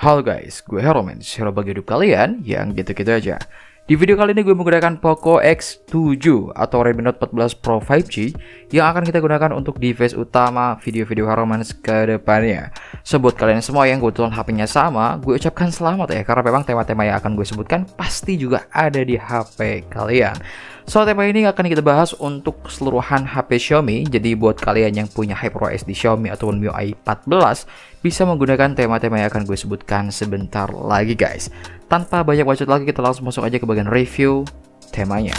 Halo guys, gue Heroman, hero bagi hidup kalian yang gitu-gitu aja. Di video kali ini gue menggunakan Poco X7 atau Redmi Note 14 Pro 5G yang akan kita gunakan untuk device utama video-video Heroman ke depannya. So buat kalian semua yang kebetulan HP-nya sama, gue ucapkan selamat ya, karena memang tema-tema yang akan gue sebutkan pasti juga ada di HP kalian. So tema ini akan kita bahas untuk keseluruhan HP Xiaomi. Jadi buat kalian yang punya HyperOS di Xiaomi ataupun MIUI 14 bisa menggunakan tema-tema yang akan gue sebutkan sebentar lagi guys. Tanpa banyak bacot lagi, kita langsung masuk aja ke bagian review temanya.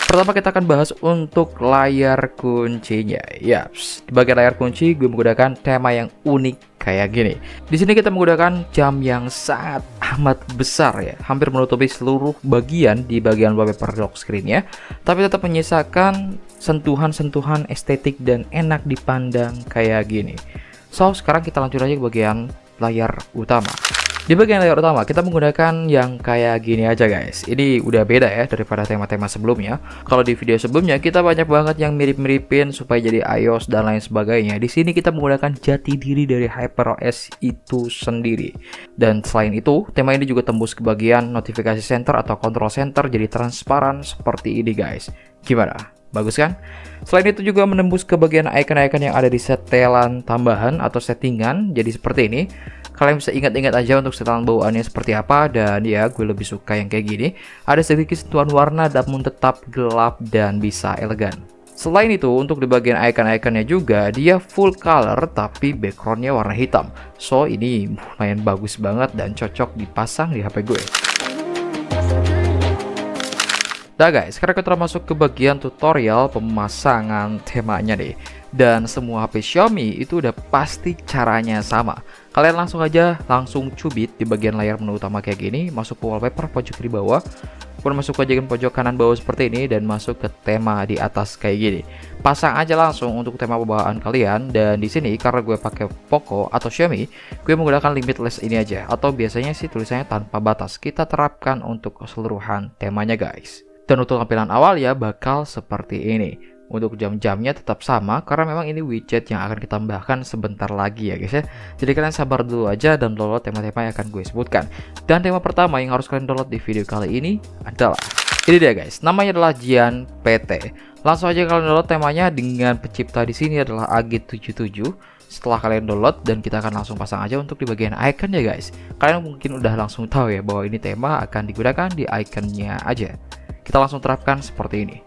Pertama kita akan bahas untuk layar kuncinya. Yaps, di bagian layar kunci gue menggunakan tema yang unik kayak gini. Di sini kita menggunakan jam yang sangat amat besar ya, hampir menutupi seluruh bagian di bagian wallpaper lock screen-nya, tapi tetap menyisakan sentuhan-sentuhan estetik dan enak dipandang kayak gini. So, sekarang kita lanjut aja ke bagian layar utama. Di bagian layar utama kita menggunakan yang kayak gini aja guys. Ini udah beda ya daripada tema-tema sebelumnya. Kalau di video sebelumnya kita banyak banget yang mirip-miripin supaya jadi iOS dan lain sebagainya. Di sini kita menggunakan jati diri dari HyperOS itu sendiri. Dan selain itu, tema ini juga tembus ke bagian notifikasi center atau control center jadi transparan seperti ini guys. Gimana? Bagus kan? Selain itu juga menembus ke bagian icon-icon yang ada di setelan tambahan atau settingan. Jadi seperti ini. Kalian bisa ingat-ingat aja untuk setelan bawaannya seperti apa. Dan ya, gue lebih suka yang kayak gini. Ada sedikit sentuhan warna namun tetap gelap dan bisa elegan. Selain itu, untuk di bagian icon-iconnya juga, dia full color tapi backgroundnya warna hitam. So, ini lumayan bagus banget dan cocok dipasang di HP gue. Nah guys, sekarang kita masuk ke bagian tutorial pemasangan temanya deh. Dan semua HP Xiaomi itu udah pasti caranya sama. Kalian langsung cubit di bagian layar menu utama kayak gini, masuk ke wallpaper pojok di bawah, kemudian masuk ke bagian pojok kanan bawah seperti ini dan masuk ke tema di atas kayak gini. Pasang aja langsung untuk tema pembawaan kalian. Dan di sini karena gue pakai Poco atau Xiaomi, gue menggunakan limitless ini aja, atau biasanya sih tulisannya tanpa batas. Kita terapkan untuk keseluruhan temanya guys. Dan untuk tampilan awal ya bakal seperti ini. Untuk jam-jamnya tetap sama karena memang ini widget yang akan kita tambahkan sebentar lagi ya guys ya. Jadi kalian sabar dulu aja dan download tema-tema yang akan gue sebutkan. Dan tema pertama yang harus kalian download di video kali ini adalah ini dia guys, namanya adalah Jian PT. Langsung aja kalian download temanya dengan pencipta di sini adalah Agit77. Setelah kalian download dan kita akan langsung pasang aja untuk di bagian icon ya guys. Kalian mungkin udah langsung tahu ya bahwa ini tema akan digunakan di iconnya aja. Kita langsung terapkan seperti ini.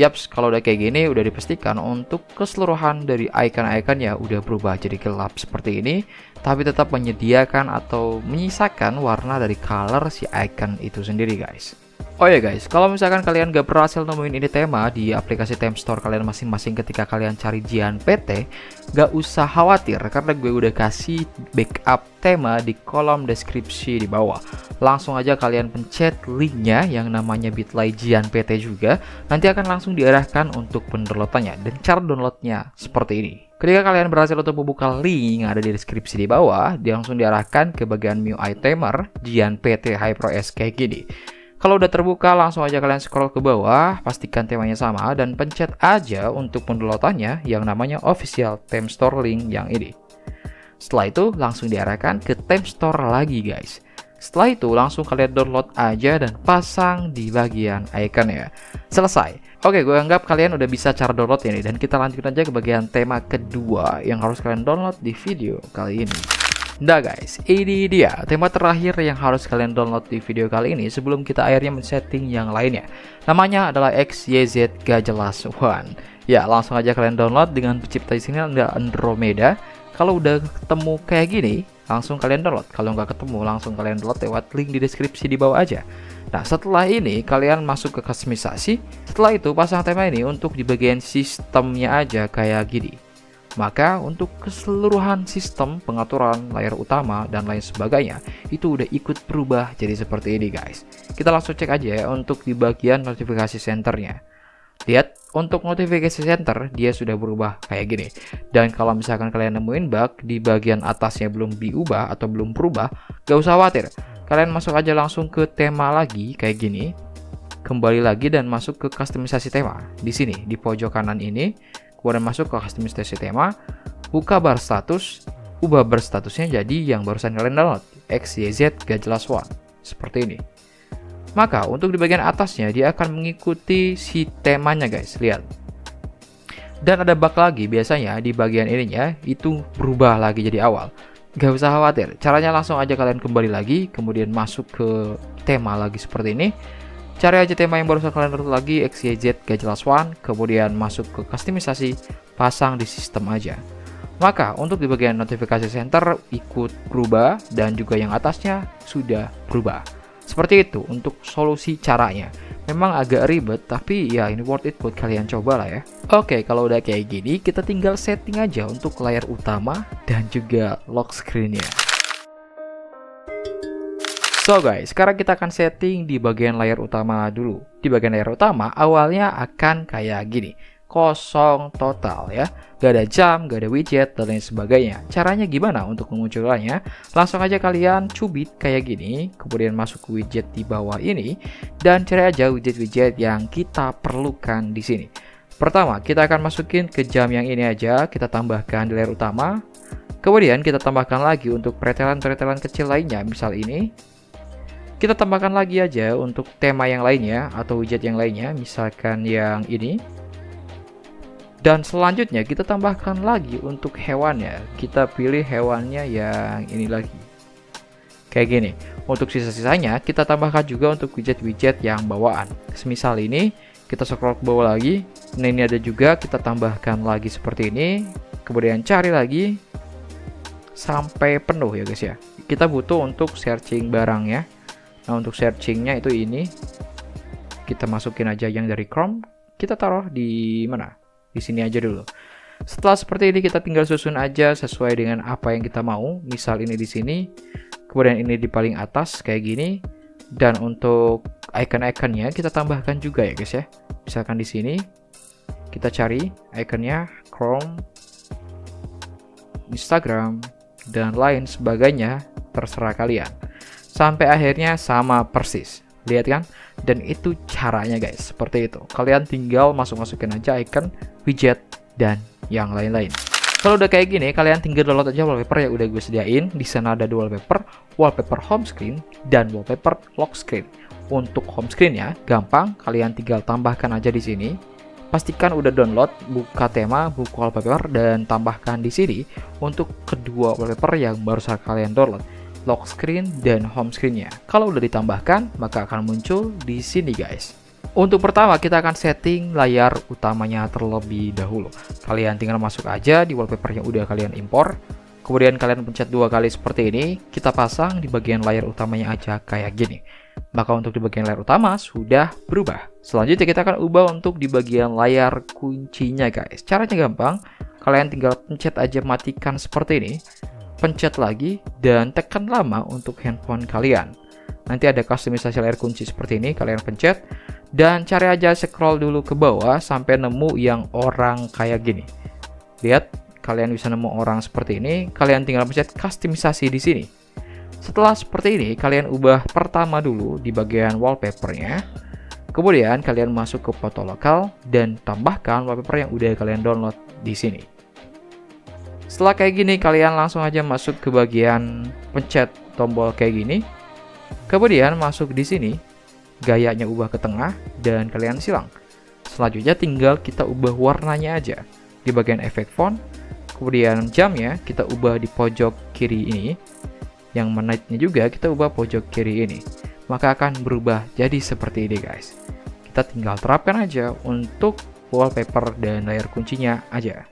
Yaps, kalau udah kayak gini udah dipastikan untuk keseluruhan dari icon-icon ya udah berubah jadi gelap seperti ini, tapi tetap menyediakan atau menyisakan warna dari color si icon itu sendiri guys. Oh ya guys, kalau misalkan kalian gak berhasil nemuin ini tema di aplikasi Theme Store kalian masing-masing ketika kalian cari Jian PT, gak usah khawatir karena gue udah kasih backup tema di kolom deskripsi di bawah. Langsung aja kalian pencet linknya yang namanya Bitly Jian PT juga, nanti akan langsung diarahkan untuk pendownloadannya. Dan cara downloadnya seperti ini. Ketika kalian berhasil untuk membuka link yang ada di deskripsi di bawah, dia langsung diarahkan ke bagian MIUI Timer Jian PT HyperOS kayak gini. Kalau udah terbuka, langsung aja kalian scroll ke bawah, pastikan temanya sama, dan pencet aja untuk pendownloadannya yang namanya Official Theme Store link yang ini. Setelah itu, langsung diarahkan ke Theme Store lagi guys. Setelah itu, langsung kalian download aja dan pasang di bagian iconnya. Selesai. Oke, gue anggap kalian udah bisa cara download ini, dan kita lanjut aja ke bagian tema kedua yang harus kalian download di video kali ini. Nah guys, ini dia tema terakhir yang harus kalian download di video kali ini sebelum kita akhirnya men-setting yang lainnya. Namanya adalah XYZ Gak Jelas One. Ya, langsung aja kalian download dengan pencipta di sini ada Andromeda. Kalau udah ketemu kayak gini, langsung kalian download. Kalau nggak ketemu, langsung kalian download lewat link di deskripsi di bawah aja. Nah, setelah ini kalian masuk ke kustomisasi. Setelah itu pasang tema ini untuk di bagian sistemnya aja kayak gini. Maka untuk keseluruhan sistem pengaturan layar utama dan lain sebagainya itu udah ikut berubah jadi seperti ini guys. Kita langsung cek aja ya untuk di bagian notifikasi centernya. Lihat, untuk notifikasi center dia sudah berubah kayak gini. Dan kalau misalkan kalian nemuin bug di bagian atasnya belum diubah atau belum berubah, gak usah khawatir. Kalian masuk aja langsung ke tema lagi kayak gini. Kembali lagi dan masuk ke kustomisasi tema. Di sini di pojok kanan ini. Kemudian masuk ke kustomisasi tema, buka bar status, ubah berstatusnya jadi yang barusan kalian download, XYZ gak jelas one, seperti ini. Maka untuk di bagian atasnya dia akan mengikuti si temanya guys, lihat. Dan ada bug lagi, biasanya di bagian ininya itu berubah lagi jadi awal. Gak usah khawatir, caranya langsung aja kalian kembali lagi, kemudian masuk ke tema lagi seperti ini. Cari aja tema yang barusan kalian download lagi, XYZ gak jelas one, kemudian masuk ke kustomisasi, pasang di sistem aja. Maka untuk di bagian notifikasi center ikut berubah dan juga yang atasnya sudah berubah. Seperti itu untuk solusi caranya. Memang agak ribet, tapi ya ini worth it buat kalian coba lah ya. Oke, kalau udah kayak gini, kita tinggal setting aja untuk layar utama dan juga lock screen-nya. So guys, sekarang kita akan setting di bagian layar utama dulu. Di bagian layar utama, awalnya akan kayak gini. Kosong total ya, gak ada jam, gak ada widget, dan lain sebagainya. Caranya gimana untuk memunculkannya? Langsung aja kalian cubit kayak gini, kemudian masuk ke widget di bawah ini, dan cari aja widget-widget yang kita perlukan di sini. Pertama, kita akan masukin ke jam yang ini aja, kita tambahkan di layar utama. Kemudian kita tambahkan lagi untuk pretelan-pretelan kecil lainnya, misal ini. Kita tambahkan lagi aja untuk tema yang lainnya, atau widget yang lainnya, misalkan yang ini. Dan selanjutnya kita tambahkan lagi untuk hewannya. Kita pilih hewannya yang ini lagi. Kayak gini. Untuk sisa-sisanya kita tambahkan juga untuk widget-widget yang bawaan. Semisal ini kita scroll ke bawah lagi. Nah ini ada juga, kita tambahkan lagi seperti ini. Kemudian cari lagi sampai penuh ya guys ya. Kita butuh untuk searching barang ya. Nah untuk searchingnya itu ini. Kita masukin aja yang dari Chrome. Kita taruh di mana? Di sini aja dulu. Setelah seperti ini kita tinggal susun aja sesuai dengan apa yang kita mau. Misal ini di sini, kemudian ini di paling atas kayak gini. Dan untuk icon-iconnya kita tambahkan juga ya guys ya. Misalkan di sini kita cari iconnya Chrome, Instagram, dan lain sebagainya, terserah kalian. Sampai akhirnya sama persis. Lihat kan? Dan itu caranya guys, seperti itu. Kalian tinggal masukin aja icon, widget, dan yang lain-lain. Kalau udah kayak gini, kalian tinggal download aja wallpaper yang udah gue sediain. Di sana ada dua wallpaper home screen dan wallpaper lock screen. Untuk home screen-nya gampang, kalian tinggal tambahkan aja di sini. Pastikan udah download, buka tema, buka wallpaper, dan tambahkan di sini untuk kedua wallpaper yang baru saja kalian download. Lock screen dan home screen-nya. Kalau udah ditambahkan, maka akan muncul di sini guys. Untuk pertama kita akan setting layar utamanya terlebih dahulu. Kalian tinggal masuk aja di wallpaper yang udah kalian impor. Kemudian kalian pencet 2 kali seperti ini. Kita pasang di bagian layar utamanya aja kayak gini. Maka untuk di bagian layar utama sudah berubah. Selanjutnya kita akan ubah untuk di bagian layar kuncinya guys. Caranya gampang. Kalian tinggal pencet aja matikan seperti ini. Pencet lagi dan tekan lama untuk handphone kalian. Nanti ada kustomisasi layar kunci seperti ini, kalian pencet dan cari aja scroll dulu ke bawah sampai nemu yang orang kayak gini. Lihat, kalian bisa nemu orang seperti ini, kalian tinggal pencet kustomisasi di sini. Setelah seperti ini, kalian ubah pertama dulu di bagian wallpapernya. Kemudian kalian masuk ke foto lokal dan tambahkan wallpaper yang udah kalian download di sini. Setelah kayak gini, kalian langsung aja masuk ke bagian pencet tombol kayak gini. Kemudian masuk di sini, gayanya ubah ke tengah dan kalian silang. Selanjutnya tinggal kita ubah warnanya aja. Di bagian efek font, kemudian jamnya kita ubah di pojok kiri ini. Yang menitnya juga kita ubah pojok kiri ini. Maka akan berubah jadi seperti ini guys. Kita tinggal terapkan aja untuk wallpaper dan layar kuncinya aja.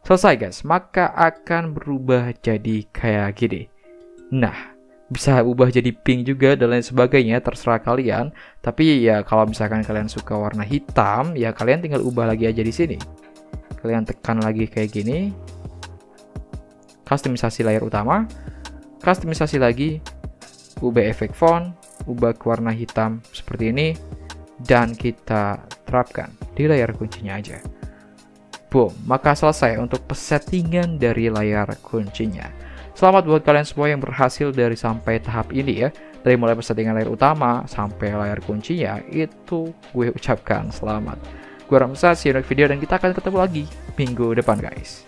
Selesai guys, maka akan berubah jadi kayak gini. Nah, bisa ubah jadi pink juga dan lain sebagainya, terserah kalian. Tapi ya kalau misalkan kalian suka warna hitam, ya kalian tinggal ubah lagi aja di sini. Kalian tekan lagi kayak gini. Kustomisasi layar utama, kustomisasi lagi, ubah efek font, ubah ke warna hitam seperti ini, dan kita terapkan di layar kuncinya aja. Boom, maka selesai untuk pesettingan dari layar kuncinya. Selamat buat kalian semua yang berhasil dari sampai tahap ini ya. Dari mulai pesettingan layar utama sampai layar kuncinya, itu gue ucapkan selamat. Gue Ramsa, see you next video dan kita akan ketemu lagi minggu depan guys.